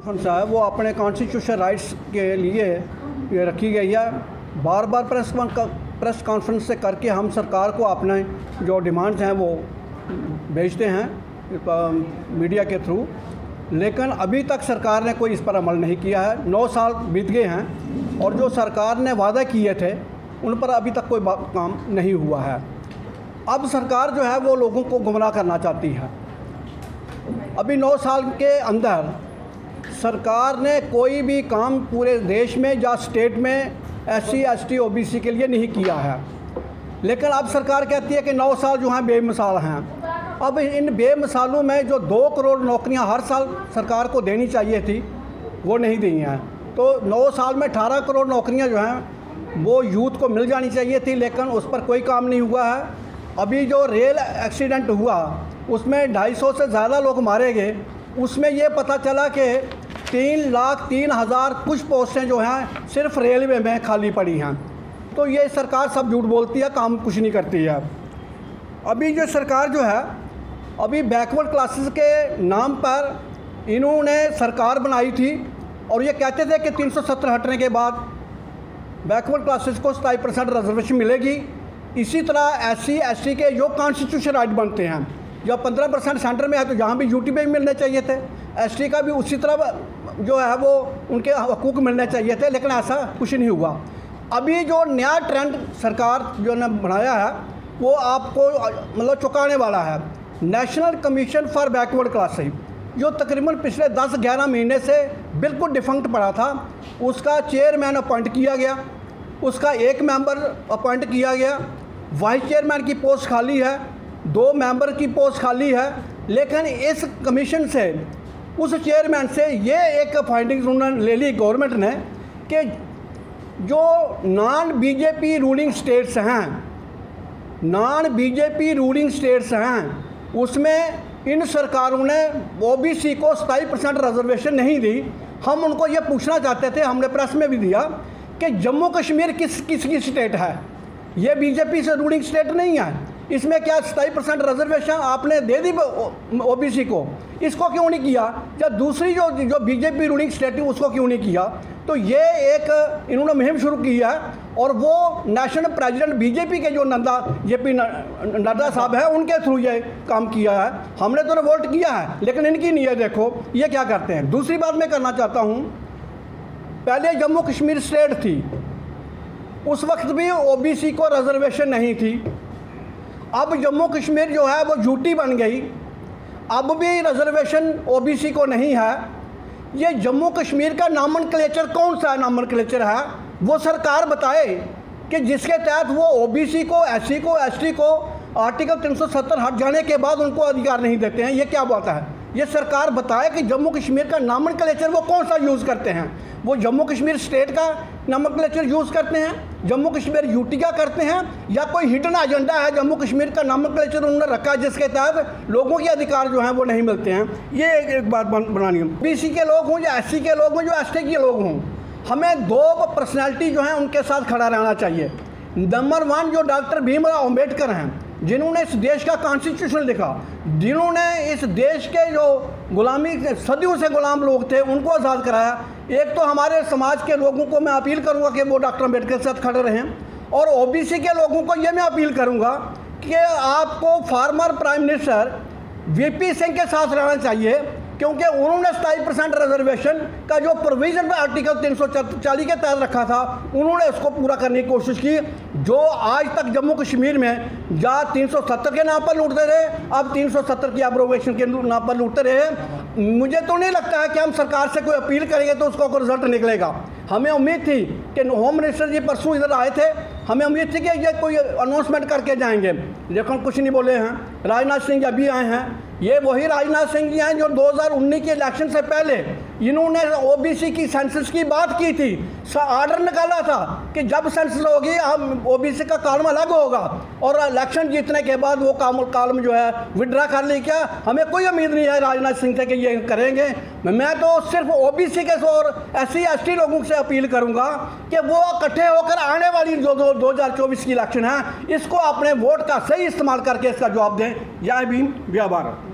है वो अपने कॉन्स्टिट्यूशन राइट्स के लिए ये रखी गई है। बार बार प्रेस कॉन्फ्रेंस से करके हम सरकार को अपने जो डिमांड्स हैं वो भेजते हैं मीडिया के थ्रू, लेकिन अभी तक सरकार ने कोई इस पर अमल नहीं किया है। 9 साल बीत गए हैं और जो सरकार ने वादा किए थे उन पर अभी तक कोई काम नहीं हुआ है। अब सरकार जो है वो लोगों को गुमराह करना चाहती है। अभी 9 साल के अंदर सरकार ने कोई भी काम पूरे देश में या स्टेट में SC ST OBC के लिए नहीं किया है, लेकिन अब सरकार कहती है कि 9 साल जो हैं बेमिसाल हैं। अब इन बेमिसालों में जो 2 करोड़ नौकरियां हर साल सरकार को देनी चाहिए थी वो नहीं दी हैं। तो 9 साल में 18 करोड़ नौकरियां जो हैं वो यूथ को मिल जानी चाहिए थी, लेकिन उस पर कोई काम नहीं हुआ है। अभी जो रेल एक्सीडेंट हुआ उसमें 250 से ज़्यादा लोग मारे गए, उसमें ये पता चला कि 3,03,000 कुछ पोस्टें जो हैं सिर्फ रेलवे में खाली पड़ी हैं। तो ये सरकार सब झूठ बोलती है, काम कुछ नहीं करती है। अभी जो सरकार जो है अभी बैकवर्ड क्लासेस के नाम पर इन्होंने सरकार बनाई थी और ये कहते थे कि 370 हटने के बाद बैकवर्ड क्लासेस को 27% रिजर्वेशन मिलेगी। इसी तरह SC ST के जो कॉन्स्टिट्यूशन राइट बनते हैं, जब 15% सेंटर में है तो यहाँ भी यूटी में भी मिलने चाहिए थे, ST का भी उसी तरह जो है वो उनके हकूक़ मिलने चाहिए थे, लेकिन ऐसा कुछ नहीं हुआ। अभी जो नया ट्रेंड सरकार जो ने बनाया है वो आपको मतलब चुकाने वाला है। National commission for backward classes जो तकरीबन पिछले 10-11 महीने से बिल्कुल डिफंक्ट पड़ा था, उसका चेयरमैन अपॉइंट किया गया, उसका एक मेंबर अपॉइंट किया गया, वाइस चेयरमैन की पोस्ट खाली है, 2 मेंबर की पोस्ट खाली है। लेकिन इस कमीशन से उस चेयरमैन से ये एक फाइंडिंग्स उन्होंने ले ली गवर्नमेंट ने कि जो नॉन बीजेपी रूलिंग स्टेट्स हैं उसमें इन सरकारों ने OBC को 27% रिजर्वेशन नहीं दी। हम उनको ये पूछना चाहते थे, हमने प्रेस में भी दिया कि जम्मू कश्मीर किसकी स्टेट है? ये बीजेपी से रूलिंग स्टेट नहीं है, इसमें क्या 27% रिजर्वेशन आपने दे दी OBC को? इसको क्यों नहीं किया? जब दूसरी जो बीजेपी रूलिंग स्टेट है उसको क्यों नहीं किया? तो ये एक इन्होंने मुहिम शुरू की है और वो नेशनल प्रेसिडेंट बीजेपी के जो JP नड्डा साहब हैं उनके थ्रू ये काम किया है। हमने तो रिवोल्ट किया है, लेकिन इनकी नहीं है। देखो ये क्या करते हैं। दूसरी बात मैं करना चाहता हूँ, पहले जम्मू कश्मीर स्टेट थी, उस वक्त भी OBC को रिजर्वेशन नहीं थी। अब जम्मू कश्मीर जो है वो यूटी बन गई, अब भी रिजर्वेशन OBC को नहीं है। ये जम्मू कश्मीर का नॉमेनक्लेचर कौन सा नॉमेनक्लेचर है वो सरकार बताए कि जिसके तहत वो OBC को, SC को, ST को आर्टिकल 370 हट जाने के बाद उनको अधिकार नहीं देते हैं। ये क्या बात है? ये सरकार बताए कि जम्मू कश्मीर का नॉमेनक्लेचर वो कौन सा यूज़ करते हैं। वो जम्मू कश्मीर स्टेट का नॉमेनक्लेचर यूज़ करते हैं, जम्मू कश्मीर यूटी का करते हैं, या कोई हिडन एजेंडा है जम्मू कश्मीर का नॉमेनक्लेचर उन्होंने रखा है जिसके तहत लोगों के अधिकार जो हैं वो नहीं मिलते हैं। ये एक बात बनानी है। BC के लोग हों या SC के लोग हों, जो ST के लोग हों, हमें 2 पर्सनैलिटी जो हैं उनके साथ खड़ा रहना चाहिए। नंबर 1 जो डॉक्टर भीमराव अम्बेडकर हैं, जिन्होंने इस देश का कॉन्स्टिट्यूशन लिखा, जिन्होंने इस देश के जो गुलामी सदियों से गुलाम लोग थे उनको आज़ाद कराया। एक तो हमारे समाज के लोगों को मैं अपील करूंगा कि वो डॉक्टर अम्बेडकर के साथ खड़े रहें, और OBC के लोगों को ये मैं अपील करूंगा कि आपको farmer prime minister VP Singh के साथ रहना चाहिए, क्योंकि उन्होंने 27% रिजर्वेशन का जो प्रोविज़न आर्टिकल 340 के तहत रखा था उन्होंने उसको पूरा करने की कोशिश की। जो आज तक जम्मू कश्मीर में या 370 के नाम पर लूटते रहे, अब 370 की एब्रोगेशन के नाम पर लूटते रहे। मुझे तो नहीं लगता है कि हम सरकार से कोई अपील करेंगे तो उसका कोई रिजल्ट निकलेगा। हमें उम्मीद थी कि होम मिनिस्टर जी परसों इधर आए थे, हमें उम्मीद थी कि ये कोई अनाउंसमेंट करके जाएंगे, लेकिन कुछ नहीं बोले हैं। राजनाथ सिंह अभी आए हैं, ये वही राजनाथ सिंह जी हैं जो 2019 के इलेक्शन से पहले इन्होंने OBC की सेंसस की बात की थी, आर्डर निकाला था कि जब सेंसस होगी हम OBC का कॉलम अलग होगा, और इलेक्शन जीतने के बाद वो कॉलम जो है विड्रा कर ली। क्या हमें कोई उम्मीद नहीं है राजनाथ सिंह से कि ये करेंगे। मैं तो सिर्फ OBC के और SC ST लोगों से अपील करूंगा कि वो इकट्ठे होकर आने वाली जो 2024 की इलेक्शन है इसको अपने वोट का सही इस्तेमाल करके इसका जवाब दें। जय भीम, जय भारत।